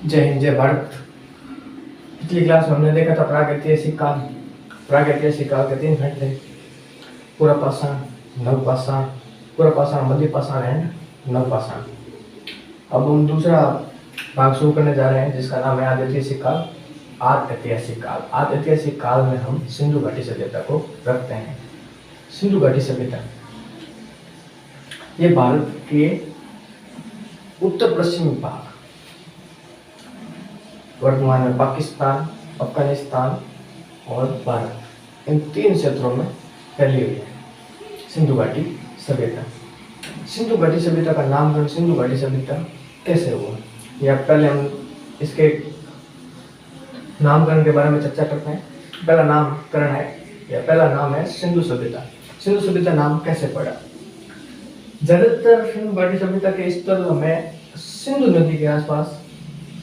जय हिंद जय भारत। पिछली क्लास में हमने देखा था प्रागैतिहासिक काल। प्रागैतिहासिक काल के 3 खंड थे, पुरापाषाण, नवपाषाण, पुरापाषाण, मध्यपाषाण एंड नवपाषाण। अब हम दूसरा भाग शुरू करने जा रहे हैं जिसका नाम है आदिऐतिहासिक काल। आदिऐतिहासिक काल। आदिऐतिहासिक काल में हम सिंधु घाटी सभ्यता को रखते हैं। सिंधु घाटी सभ्यता ये भारत के उत्तर पश्चिमी भाग, वर्तमान में पाकिस्तान, अफगानिस्तान और भारत, इन 3 क्षेत्रों में फैली हुई है सिंधु घाटी सभ्यता। सिंधु घाटी सभ्यता का नामकरण सिंधु घाटी सभ्यता कैसे हुआ, या पहले हम इसके नामकरण के बारे में चर्चा करते हैं। पहला नामकरण है या पहला नाम है सिंधु सभ्यता। सिंधु सभ्यता नाम कैसे पड़ा? ज्यादातर सिंधु घाटी सभ्यता के स्थल में सिंधु नदी के आसपास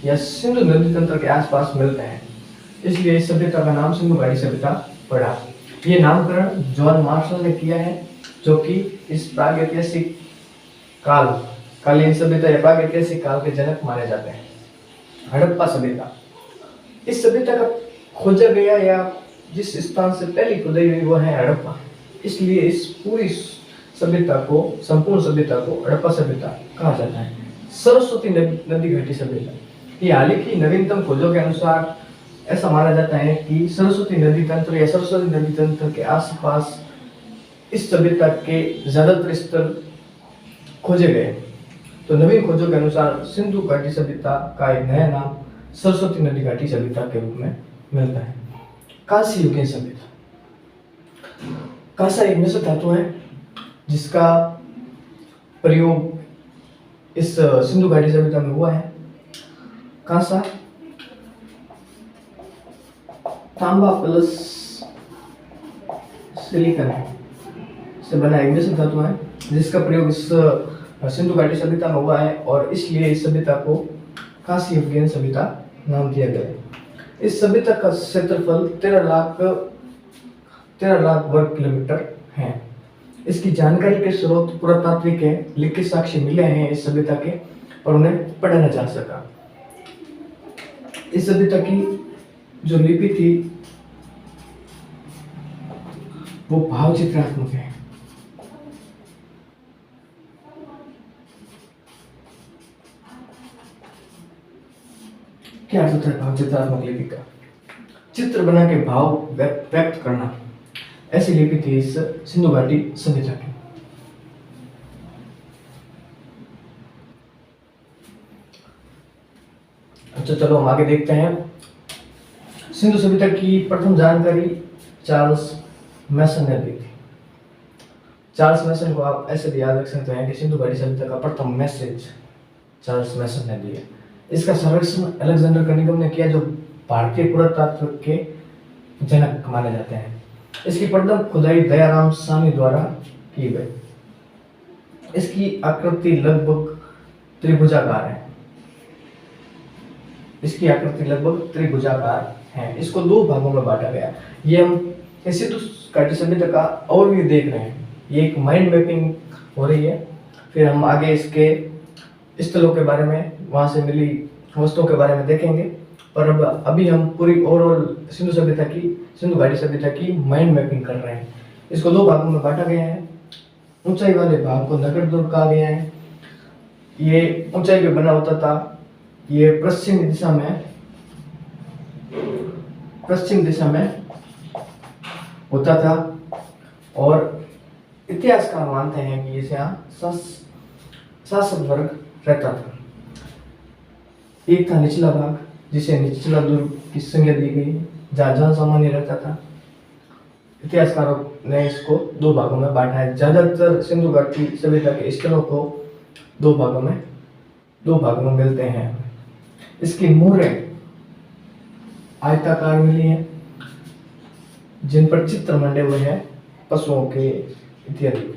या सिंधु नदी तंत्र के आसपास मिलते हैं, इसलिए इस सभ्यता का नाम सिंधु घाटी सभ्यता पड़ा। ये नामकरण जॉन मार्शल ने किया है, जो कि इस प्रागैतिहासिक कालीन सभ्यता या प्रागैतिहासिक काल के जनक माने जाते हैं। हड़प्पा सभ्यता, इस सभ्यता का खोजा गया या जिस स्थान से पहली खुदाई हुई वो है हड़प्पा, इसलिए इस पूरी सभ्यता को, संपूर्ण सभ्यता को हड़प्पा सभ्यता कहा जाता है। सरस्वती नदी घाटी सभ्यता, ये हाल ही की नवीनतम खोजों के अनुसार ऐसा माना जाता है कि सरस्वती नदी तंत्र या सरस्वती नदी तंत्र के आसपास इस सभ्यता के ज्यादातर स्थल खोजे गए। तो नवीन खोजों के अनुसार सिंधु घाटी सभ्यता का एक नया नाम सरस्वती नदी घाटी सभ्यता के रूप में मिलता है। कांस्य युगीन सभ्यता, कांसा एक मिश्र धातु है जिसका प्रयोग इस सिंधु घाटी सभ्यता में हुआ है। कांसा तांबा प्लस सिलिकॉन से बना एक मिश्र धातु है जिसका प्रयोग इस सिंधु घाटी सभ्यता में हुआ है, और इसलिए इस सभ्यता को कांस्य युगीन सभ्यता नाम दिया गया है। इस सभ्यता का क्षेत्रफल 13 लाख वर्ग किलोमीटर है। इसकी जानकारी के स्रोत पुरातात्विक है, लिखित साक्ष्य मिले हैं इस सभ्यता के और उन्हें पढ़ा जा सका। इस सभ्यता की जो लिपि थी वो भावचित्रात्मक है। क्या अर्थ है भावचित्रात्मक लिपि का? चित्र बना के भाव व्यक्त करना, ऐसी लिपि थी इस सिंधु घाटी सभ्यता की। अच्छा, चलो हम आगे देखते हैं। सिंधु सभ्यता की प्रथम जानकारी चार्ल्स मैसन ने दी थी। चार्ल्स मैसन को आप ऐसे भी याद रख सकते हैं कि सिंधु घाटी सभ्यता का प्रथम मैसेज चार्ल्स मैसन ने दिया। इसका सर्वेक्षण अलेक्जेंडर कनिंघम ने किया, जो भारतीय पुरातत्व के जनक माने जाते हैं। इसकी प्रथम खुदाई दयाराम सानी द्वारा की गई। इसकी आकृति लगभग त्रिभुजाकार है। इसको 2 भागों में बांटा गया। ये हम सिंधु घाटी सभ्यता का ओवरव्यू देख रहे हैं। ये एक माइंड मैपिंग हो रही है। फिर हम आगे इसके स्थलों के बारे में, वहां से मिली वस्तुओं के बारे में देखेंगे, पर अभी हम पूरी ओवरऑल सिंधु घाटी सभ्यता की माइंड मैपिंग कर रहे हैं। इसको 2 भागों में बांटा गया है। ऊंचाई वाले भाग को नगर दुर्ग कहा गया है। ये ऊंचाई पे बना होता था। ये पश्चिम दिशा में होता था, और इतिहासकार मानते हैं कि इसे यहाँ शासक वर्ग रहता था। एक था निचला भाग, जिसे निचला दुर्ग की संज्ञा दी गई, जहाँ जनसामान्य रहता था। इतिहासकारों ने इसको 2 भागों में बांटा है। ज्यादातर सिंधु घाटी सभ्यता के स्थलों को 2 भागों में मिलते हैं। इसकी मोहरें आयताकार मिली हैं, जिन पर चित्र मंडे हुए हैं पशुओं के इत्यादि।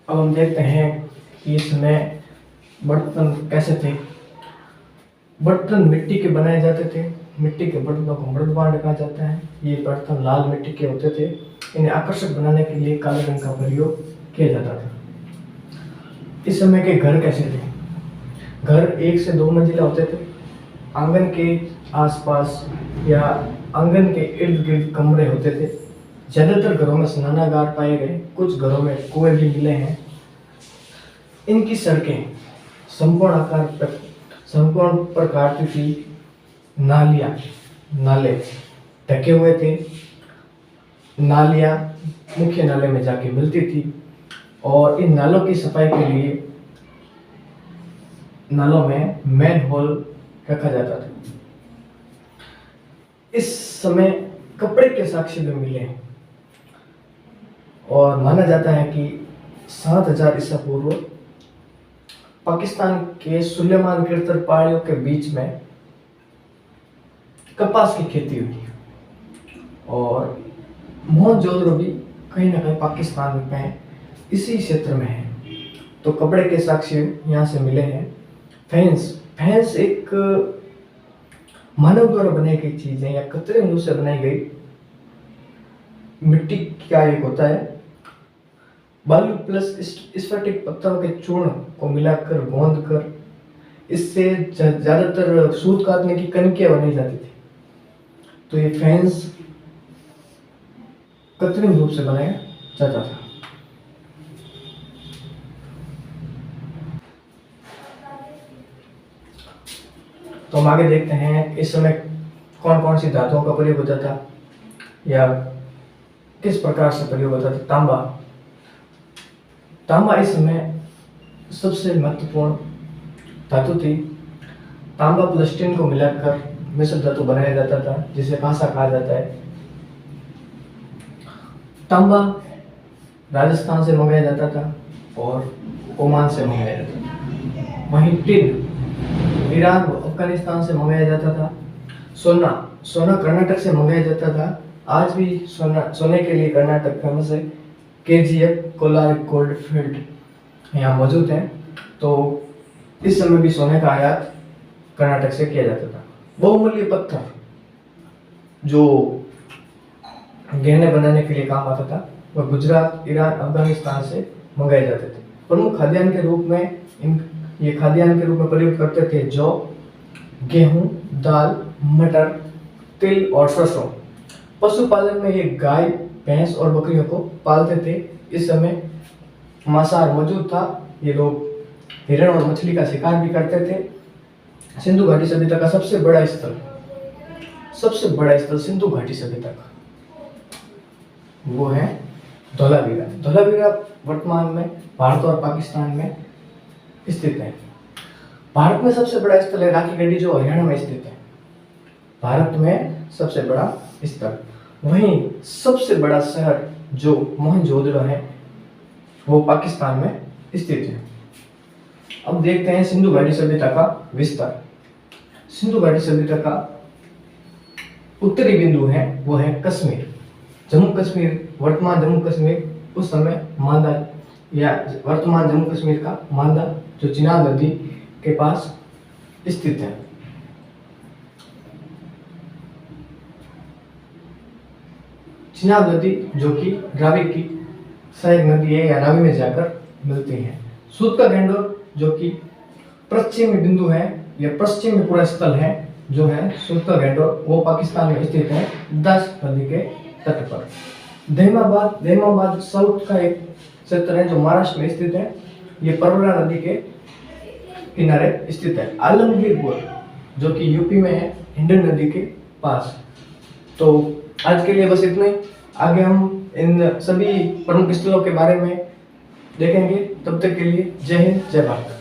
अब हम देखते हैं कि इसमें बर्तन कैसे थे। बर्तन मिट्टी के बनाए जाते थे। मिट्टी के बर्तनों को मृदभांड कहा जाता है। ये बर्तन लाल मिट्टी के होते थे। इन्हें आकर्षक बनाने के लिए काले रंग का प्रयोग किया जाता था। इस समय के घर कैसे थे? घर 1 से 2 मंजिला होते थे। आंगन के आसपास या आंगन के इर्द गिर्द कमरे होते थे। ज़्यादातर घरों में स्नानागार पाए गए, कुछ घरों में कुएं भी मिले हैं। इनकी सड़कें संपूर्ण प्रकार की थी। नाले ढके हुए थे। नालियाँ मुख्य नाले में जाके मिलती थी और इन नालों की सफाई के लिए नालों में मैन होल रखा जाता था। इस समय कपड़े के साक्ष्य भी मिले हैं और माना जाता है कि 7000 ईसा पूर्व पाकिस्तान के सुलेमान कीर्तर पहाड़ियों के बीच में कपास की खेती हुई और मोहनजोदड़ो भी कहीं ना कहीं पाकिस्तान में इसी क्षेत्र में है। तो कपड़े के साक्ष्य यहाँ से मिले हैं। फैंस एक मानव द्वारा बनाई गई चीज है या कृत्रिम से बनाई गई मिट्टी का एक होता है। बालू प्लस स्फटिक पत्थरों के चूर्ण को मिलाकर गोंद कर इससे ज्यादातर सूत काटने की कनकियां बनाई जाती थी। तो ये फैंस कृत्रिम रूप से बनाया जाता था। तो हम आगे देखते हैं इस समय कौन कौन सी धातुओं का प्रयोग होता था या किस प्रकार से प्रयोग होता था। तांबा इस समय सबसे महत्वपूर्ण धातु थी। तांबा प्लस टिन को मिलाकर मिश्र धातु बनाया जाता था जिसे कांसा कहा जाता है। तांबा राजस्थान से मंगाया जाता था और ओमान से मंगाया जाता था। वहीं टिन ईरान व अफगानिस्तान से मंगाया जाता था। सोना कर्नाटक से मंगाया जाता था। आज भी सोने के लिए कर्नाटक फेमस है। KGF कोलार गोल्ड फील्ड यहाँ मौजूद है। तो इस समय भी सोने का आयात कर्नाटक से किया जाता था। बहुमूल्य पत्थर जो गहने बनाने के लिए काम आता था वह गुजरात, ईरान, अफगानिस्तान से मंगाए जाते थे। प्रमुख खाद्यान्न के रूप में ये खाद्यान्न के रूप में प्रयोग करते थे जौ, गेहूं, दाल, मटर, तिल और सरसों। पशुपालन में ये गाय, भैंस और बकरियों को पालते थे। इस समय मांसाहार मौजूद था। ये लोग हिरण और मछली का शिकार भी करते थे। सिंधु घाटी सभ्यता का सबसे बड़ा स्थल सिंधु घाटी सभ्यता का वो है धोलावीरा। धोलावीरा वर्तमान में भारत और पाकिस्तान में स्थित है। भारत में सबसे बड़ा स्थल है राखी गढ़ी जो हरियाणा में स्थित है। भारत में सबसे बड़ा स्थल। वहीं सबसे बड़ा शहर जो मोहनजोदड़ो है वो पाकिस्तान में स्थित है। अब देखते हैं सिंधु घाटी सभ्यता का विस्तार। सिंधु घाटी सभ्यता का उत्तरी बिंदु है वो है कश्मीर, जम्मू कश्मीर। वर्तमान जम्मू कश्मीर उस समय मांदा या वर्तमान जम्मू कश्मीर का मांदा जो चिनाब नदी के पास स्थित है। चिनाब नदी जो कि रावी की सहायक नदी है या रावी में जाकर मिलती है। सूत का गैंडोर जो कि पश्चिमी बिंदु है या पश्चिमी पूरा स्थल है जो है सूत का गैंडोर वो पाकिस्तान में स्थित है 10 नदी के तट पर। दहमाबाद साउथ का एक क्षेत्र है जो महाराष्ट्र में स्थित है। ये परवरा नदी के किनारे स्थित है। आलमगीरपुर जो कि यूपी में है हिंडन नदी के पास। तो आज के लिए बस इतना ही। आगे हम इन सभी प्रमुख स्थलों के बारे में देखेंगे। तब तक के लिए जय हिंद, जय भारत।